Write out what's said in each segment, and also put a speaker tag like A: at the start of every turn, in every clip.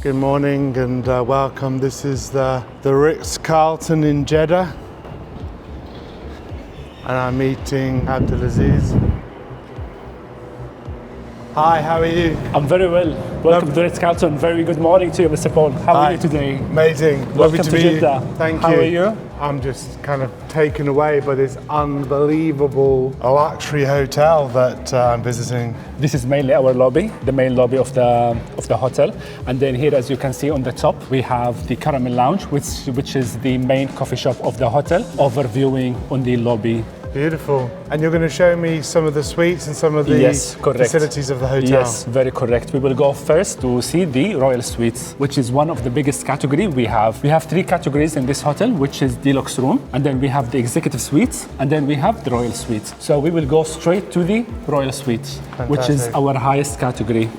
A: Good morning and welcome. This is the Ritz Carlton in Jeddah. And I'm meeting Abdulaziz. Hi, how are you?
B: I'm very well. Welcome to Ritz Carlton. Very good morning to you, Mr. Paul. How are you today?
A: Amazing.
B: Welcome
A: Lovely
B: to
A: meet
B: Jeddah.
A: you. Thank you.
B: How are you?
A: I'm just kind of taken away by this unbelievable luxury hotel that I'm visiting.
B: This is mainly our lobby, the main lobby of the hotel. And then here, as you can see on the top, we have the Caramel Lounge, which is the main coffee shop of the hotel, overviewing on the lobby.
A: Beautiful. And you're going to show me some of the suites and some of the facilities of the hotel.
B: Yes, very correct. We will go first to see the Royal Suites, which is one of the biggest category we have. We have three categories in this hotel, which is Deluxe Room, and then we have the Executive Suites, and then we have the Royal Suites. So we will go straight to the Royal Suites, which is our highest category.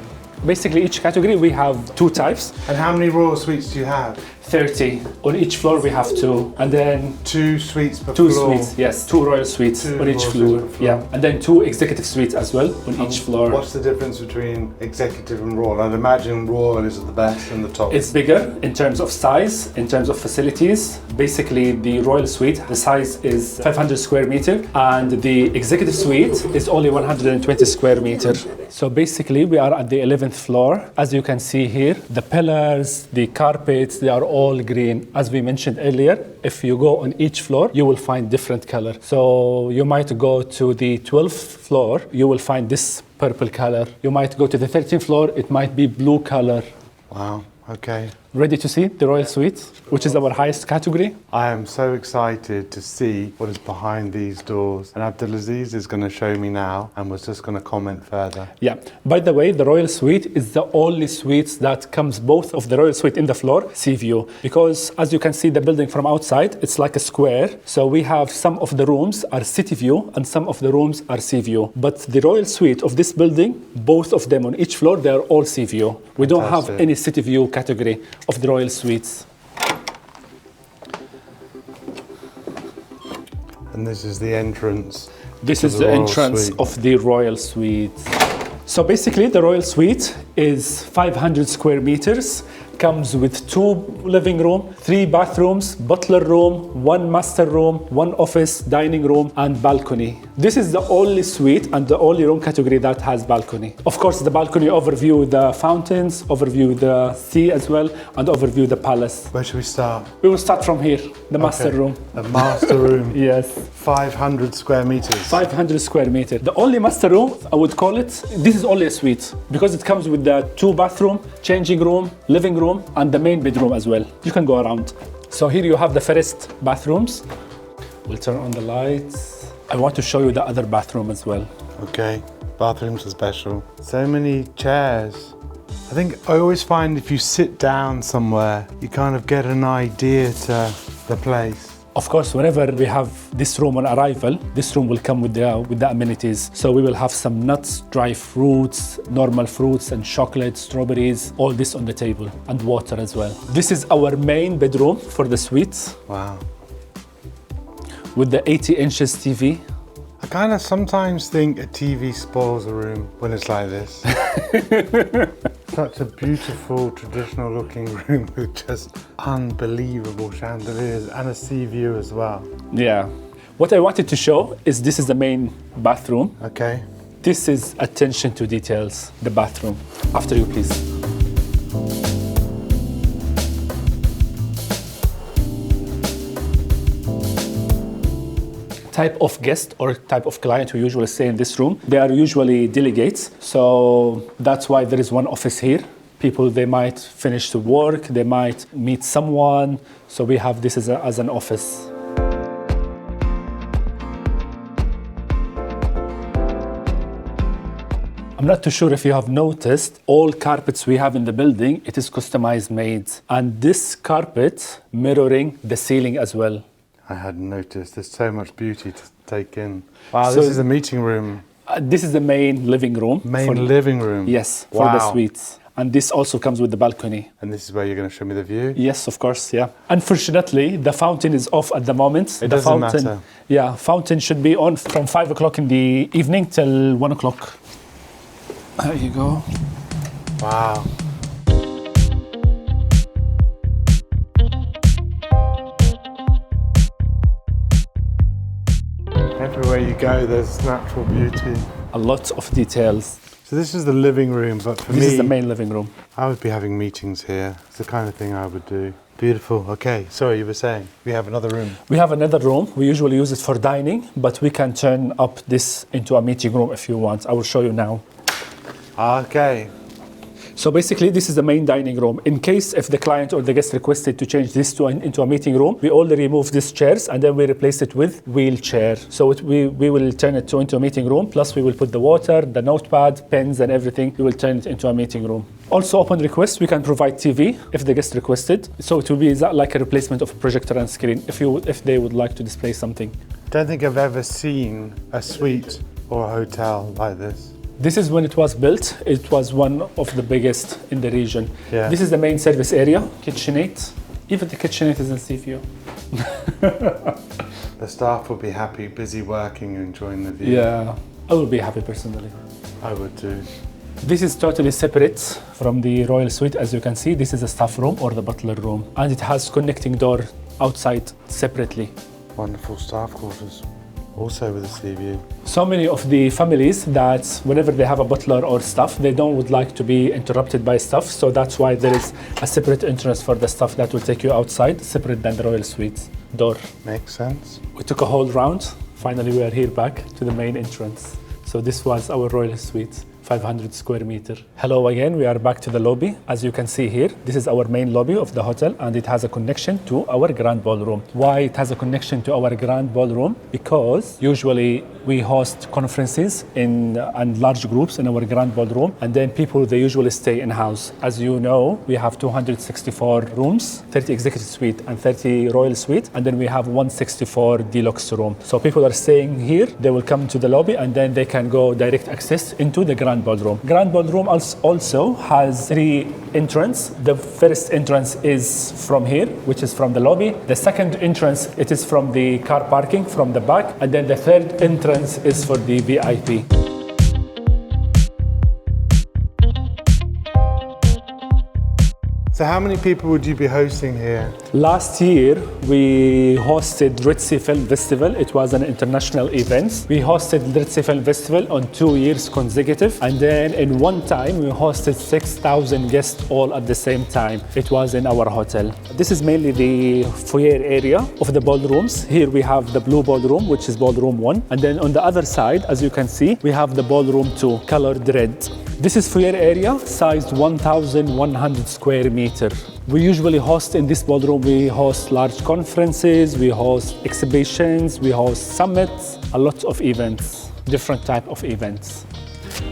B: Basically, each category we have two types.
A: And how many Royal Suites do you have?
B: 30. On each floor we have two, and then
A: two suites per
B: two
A: floor.
B: Suites, yes, two Royal Suites on each floor. Yeah, and then two Executive Suites as well on each floor.
A: What's the difference between Executive and Royal? I'd imagine Royal is at the best and the top.
B: It's bigger in terms of size, in terms of facilities. Basically, the Royal Suite, the size is 500 square meter, and the Executive Suite is only 120 square meter. So basically, we are at the 11th floor. As you can see here, the pillars, the carpets, they are all green. As we mentioned earlier, if you go on each floor, you will find different color. So you might go to the 12th floor, you will find this purple color. You might go to the 13th floor, it might be blue color.
A: Wow, okay.
B: Ready to see the Royal Suite, which is our highest category?
A: I am so excited to see what is behind these doors. And Abdulaziz is going to show me now and was just going to comment further.
B: Yeah. By the way, the Royal Suite is the only suite that comes both of the Royal Suite in the floor, sea view. Because as you can see the building from outside, it's like a square. So we have some of the rooms are city view and some of the rooms are sea view. But the Royal Suite of this building, both of them on each floor, they are all sea view. We don't have any city view category of the Royal Suites.
A: And this is the entrance.
B: This is the entrance of the Royal Suite. So basically the Royal Suite is 500 square meters, comes with 2 living room, 3 bathrooms, butler room, 1 master room, 1 office, dining room, and balcony. This is the only suite and the only room category that has balcony. Of course, the balcony overview the fountains, overview the sea as well, and overview the palace.
A: Where should we start?
B: We will start from here, the master room.
A: The master room.
B: Yes.
A: 500 square meters.
B: 500 square meters. The only master room, I would call it, this is only a suite because it comes with the 2 bathroom, changing room, living room, and the main bedroom as well. You can go around. So here you have the first bathrooms. We'll turn on the lights. I want to show you the other bathroom as well.
A: Okay, bathrooms are special. So many chairs. I think I always find if you sit down somewhere, you kind of get an idea to the place.
B: Of course, whenever we have this room on arrival, this room will come with the amenities. So we will have some nuts, dry fruits, normal fruits and chocolate, strawberries, all this on the table, and water as well. This is our main bedroom for the suite.
A: Wow.
B: With the 80 inches TV.
A: I kind of sometimes think a TV spoils a room when it's like this. Such a beautiful, traditional looking room with just unbelievable chandeliers and a sea view as well.
B: Yeah. What I wanted to show is this is the main bathroom.
A: Okay.
B: This is attention to details, the bathroom. After you, please. Type of guest or type of client who usually stay in this room. They are usually delegates, so that's why there is one office here. People, they might finish to work, they might meet someone, so we have this as an office. I'm not too sure if you have noticed, all carpets we have in the building, it is customized made. And this carpet mirroring the ceiling as well.
A: I hadn't noticed. There's so much beauty to take in. Wow, so this is a meeting room.
B: This is the main living room.
A: Living room?
B: Yes, for the suites. And this also comes with the balcony.
A: And this is where you're going to show me the view?
B: Yes, of course, yeah. Unfortunately, the fountain is off at the moment.
A: It doesn't matter.
B: Yeah, fountain should be on from 5 o'clock in the evening till 1 o'clock. There you go.
A: Wow. Everywhere you go, there's natural beauty.
B: A lot of details.
A: So this is the living room, but for me,
B: This is the main living room.
A: I would be having meetings here. It's the kind of thing I would do. Beautiful. Okay, sorry, you were saying we have another room.
B: We have another room. We usually use it for dining, but we can turn up this into a meeting room if you want. I will show you now.
A: Okay.
B: So basically, this is the main dining room. In case if the client or the guest requested to change this into a meeting room, we only remove these chairs and then we replace it with wheelchair. So we will turn it into a meeting room, plus we will put the water, the notepad, pens and everything. We will turn it into a meeting room. Also, upon request, we can provide TV if the guest requested. So it will be like a replacement of a projector and screen if they would like to display something.
A: Don't think I've ever seen a suite or a hotel like this.
B: This is when it was built. It was one of the biggest in the region.
A: Yeah.
B: This is the main service area, kitchenette. Even the kitchenette is in sea view.
A: The staff will be happy, busy working, enjoying the view.
B: Yeah, I will be happy personally.
A: I would too.
B: This is totally separate from the royal suite. As you can see, this is a staff room or the butler room. And it has connecting door outside separately.
A: Wonderful staff quarters. Also with a sea view.
B: So many of the families that whenever they have a butler or staff, they would like to be interrupted by staff. So that's why there is a separate entrance for the staff that will take you outside, separate than the royal suite door.
A: Makes sense.
B: We took a whole round. Finally, we are here back to the main entrance. So this was our royal suite. 500 square meter. Hello again, we are back to the lobby. As you can see here, this is our main lobby of the hotel and it has a connection to our grand ballroom. Why it has a connection to our grand ballroom? Because usually we host conferences and large groups in our grand ballroom, and then people, they usually stay in-house. As you know, we have 264 rooms, 30 executive suite and 30 royal suite, and then we have 164 deluxe room. So people are staying here, they will come to the lobby and then they can go direct access into the grand ballroom. Grand ballroom also has 3 entrances. The first entrance is from here, which is from the lobby. The second entrance, it is from the car parking from the back. And then the third entrance is for the VIP.
A: So how many people would you be hosting here?
B: Last year, we hosted Ritz Film Festival. It was an international event. We hosted Ritz Film Festival on 2 years consecutive. And then in one time, we hosted 6,000 guests all at the same time. It was in our hotel. This is mainly the foyer area of the ballrooms. Here we have the blue ballroom, which is ballroom 1. And then on the other side, as you can see, we have the ballroom 2, colored red. This is foyer area, sized 1,100 square meter. We usually host in this ballroom, we host large conferences, we host exhibitions, we host summits, a lot of events, different type of events.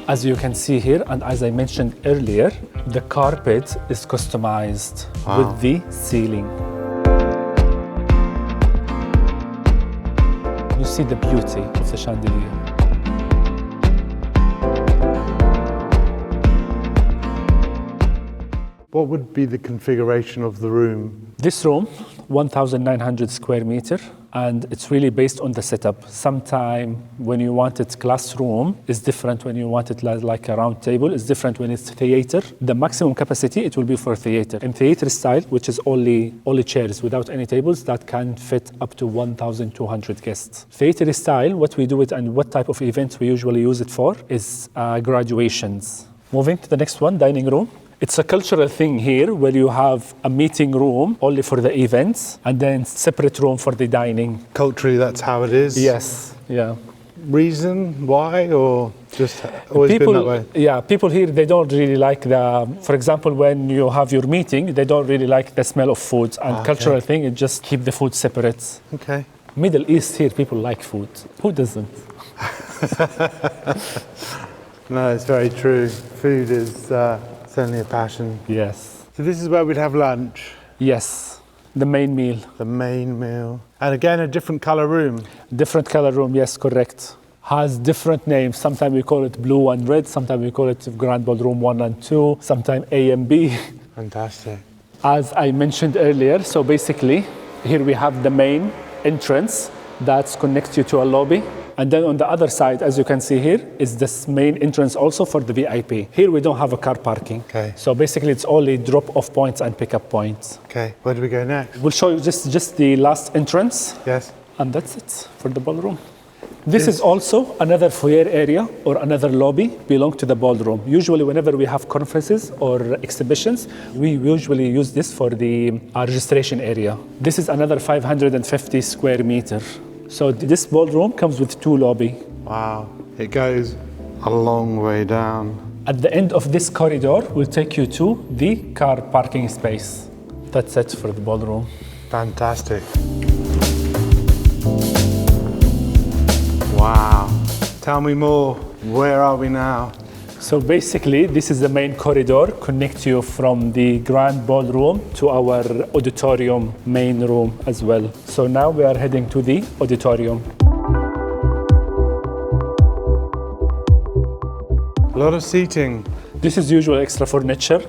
B: As you can see here, and as I mentioned earlier, the carpet is customized with the ceiling. You see the beauty of the chandelier.
A: What would be the configuration of the room?
B: This room, 1,900 square meter, and it's really based on the setup. Sometime when you want it classroom, it's different when you want it like a round table. It's different when it's theater. The maximum capacity, it will be for theater. In theater style, which is only chairs without any tables, that can fit up to 1,200 guests. Theater style, what we do it and what type of events we usually use it for is graduations. Moving to the next one, dining room. It's a cultural thing here where you have a meeting room only for the events and then separate room for the dining.
A: Culturally, that's how it is?
B: Yes, yeah.
A: Reason why, or just always been that way?
B: Yeah, people here, they don't really like for example, when you have your meeting, they don't really like the smell of food. And cultural thing, it just keep the food separate.
A: Okay.
B: Middle East here, people like food. Who doesn't?
A: No, it's very true. Food is certainly a passion.
B: Yes.
A: So this is where we'd have lunch?
B: Yes, the main meal.
A: The main meal. And again, a different color room?
B: Different color room, yes, correct. Has different names. Sometimes we call it blue and red. Sometimes we call it Grand Ballroom 1 and 2. Sometimes A and B.
A: Fantastic.
B: As I mentioned earlier, so basically, here we have the main entrance that connects you to a lobby. And then on the other side, as you can see here, is this main entrance also for the VIP. Here we don't have a car parking.
A: Okay.
B: So basically it's only drop-off points and pick-up points.
A: Okay, where do we go next?
B: We'll show you just the last entrance.
A: Yes.
B: And that's it for the ballroom. This is also another foyer area or another lobby belong to the ballroom. Usually whenever we have conferences or exhibitions, we usually use this for the registration area. This is another 550 square meter. So this ballroom comes with 2 lobby.
A: Wow, it goes a long way down.
B: At the end of this corridor, we'll take you to the car parking space. That's it for the ballroom.
A: Fantastic. Wow. Tell me more. Where are we now?
B: So basically, this is the main corridor, connect you from the grand ballroom to our auditorium main room as well. So now we are heading to the auditorium.
A: A lot of seating.
B: This is usual extra furniture,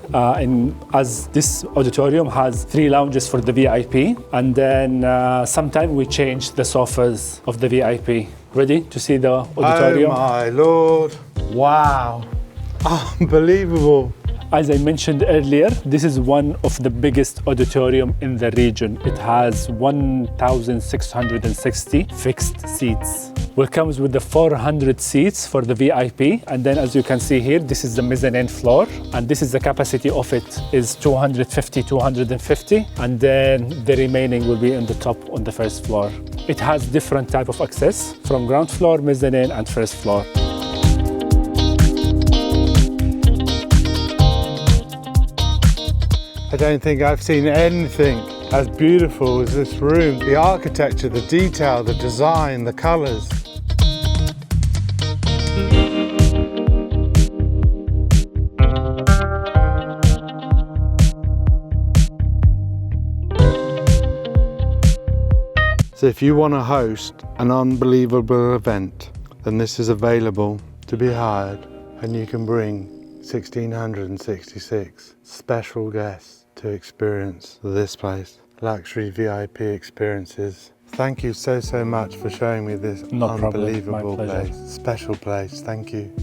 B: as this auditorium has 3 lounges for the VIP, and then sometimes we change the sofas of the VIP. Ready to see the auditorium?
A: Oh my Lord. Wow. Unbelievable.
B: As I mentioned earlier, this is one of the biggest auditorium in the region. It has 1,660 fixed seats. It comes with the 400 seats for the VIP. And then as you can see here, this is the mezzanine floor. And this is the capacity of it is 250, 250. And then the remaining will be on the top on the first floor. It has different type of access from ground floor, mezzanine, and first floor.
A: I don't think I've seen anything as beautiful as this room. The architecture, the detail, the design, the colours. So if you want to host an unbelievable event, then this is available to be hired, and you can bring 1,666 special guests to experience this place. Luxury VIP experiences. Thank you so much for showing me this unbelievable place. Special place, thank you.